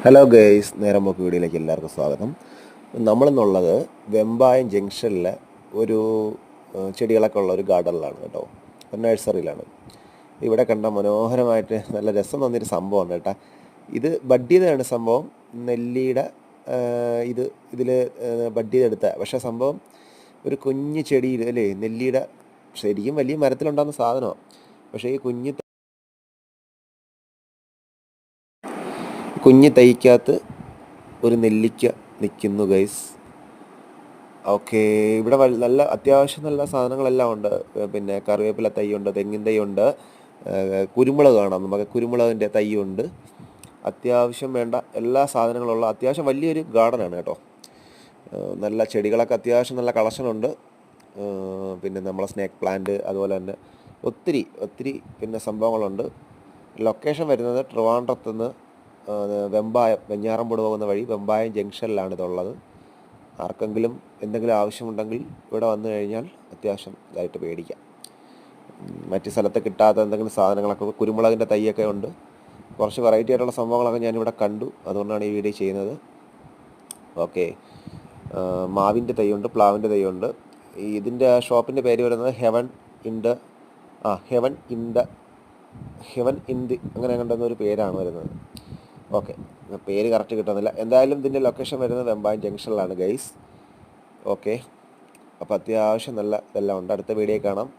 Hello guys, നേരം പോക്ക് വീഡിയോയിലേക്ക് എല്ലാവർക്കും സ്വാഗതം. നമ്മളിന്നുള്ളത് വെമ്പായം ജംഗ്ഷനിലെ ഒരു ചെടികളൊക്കെ ഉള്ള ഒരു ഗാർഡനിലാണ് കേട്ടോ, ഒരു നഴ്സറിയിലാണ്. ഇവിടെ കണ്ട മനോഹരമായിട്ട് നല്ല രസം തോന്നിയൊരു സംഭവമാണ് കേട്ടോ. ഇത് ബഡ് ചെയ്തതാണ് സംഭവം. നെല്ലിയുടെ ഇതിൽ ബഡ് ചെയ്തെടുത്ത, പക്ഷേ സംഭവം ഒരു കുഞ്ഞ് ചെടിയിൽ അല്ലേ, നെല്ലിയുടെ ശരിക്കും വലിയ മരത്തിലുണ്ടാകുന്ന സാധനമാണ്. പക്ഷേ ഈ കുഞ്ഞ് തൈക്കകത്ത് ഒരു നെല്ലിക്ക നിൽക്കുന്നു ഗൈസ്. ഓക്കെ, ഇവിടെ നല്ല അത്യാവശ്യം നല്ല സാധനങ്ങളെല്ലാം ഉണ്ട്. പിന്നെ കറിവേപ്പില തൈയുണ്ട്, തെങ്ങിൻ തൈയുണ്ട്, കുരുമുളക് കാണാം നമുക്ക്, കുരുമുളകിൻ്റെ തൈയുണ്ട്. അത്യാവശ്യം വേണ്ട എല്ലാ സാധനങ്ങളുള്ള അത്യാവശ്യം വലിയൊരു ഗാർഡനാണ് കേട്ടോ. നല്ല ചെടികളൊക്കെ അത്യാവശ്യം നല്ല കളക്ഷനുണ്ട്. പിന്നെ നമ്മളെ സ്നേക്ക് പ്ലാന്റ്, അതുപോലെ തന്നെ ഒത്തിരി ഒത്തിരി പിന്നെ സംഭവങ്ങളുണ്ട്. ലൊക്കേഷൻ വരുന്നത് ട്രിവാൻഡ്രത്തുനിന്ന് വെഞ്ഞാറമ്പൂട് പോകുന്ന വഴി വെമ്പായം ജംഗ്ഷനിലാണ് ഇതുള്ളത്. ആർക്കെങ്കിലും എന്തെങ്കിലും ആവശ്യമുണ്ടെങ്കിൽ ഇവിടെ വന്നു കഴിഞ്ഞാൽ അത്യാവശ്യം ഇതായിട്ട് മേടിക്കാം. മറ്റ് സ്ഥലത്ത് കിട്ടാത്ത എന്തെങ്കിലും സാധനങ്ങളൊക്കെ, കുരുമുളകിൻ്റെ തൈയൊക്കെ ഉണ്ട്. കുറച്ച് വെറൈറ്റി ആയിട്ടുള്ള സംഭവങ്ങളൊക്കെ ഞാനിവിടെ കണ്ടു, അതുകൊണ്ടാണ് ഈ വീഡിയോ ചെയ്യുന്നത്. ഓക്കെ, മാവിൻ്റെ തൈയുണ്ട്, പ്ലാവിൻ്റെ തൈയുണ്ട്. ഇതിൻ്റെ ഷോപ്പിൻ്റെ പേര് വരുന്നത് ഹെവൻ ഇൻ ദി അങ്ങനെ കണ്ടെന്നൊരു പേരാണ് വരുന്നത്. ഓക്കെ, പേര് കറക്റ്റ് കിട്ടുന്നില്ല. എന്തായാലും ഇതിൻ്റെ ലൊക്കേഷൻ വരുന്നത് വെമ്പായം ജംഗ്ഷനിലാണ് ഗൈസ്. ഓക്കെ, അപ്പോൾ അത്യാവശ്യം നല്ല ഇതെല്ലാം ഉണ്ട്. അടുത്ത വീഡിയോ കാണാം.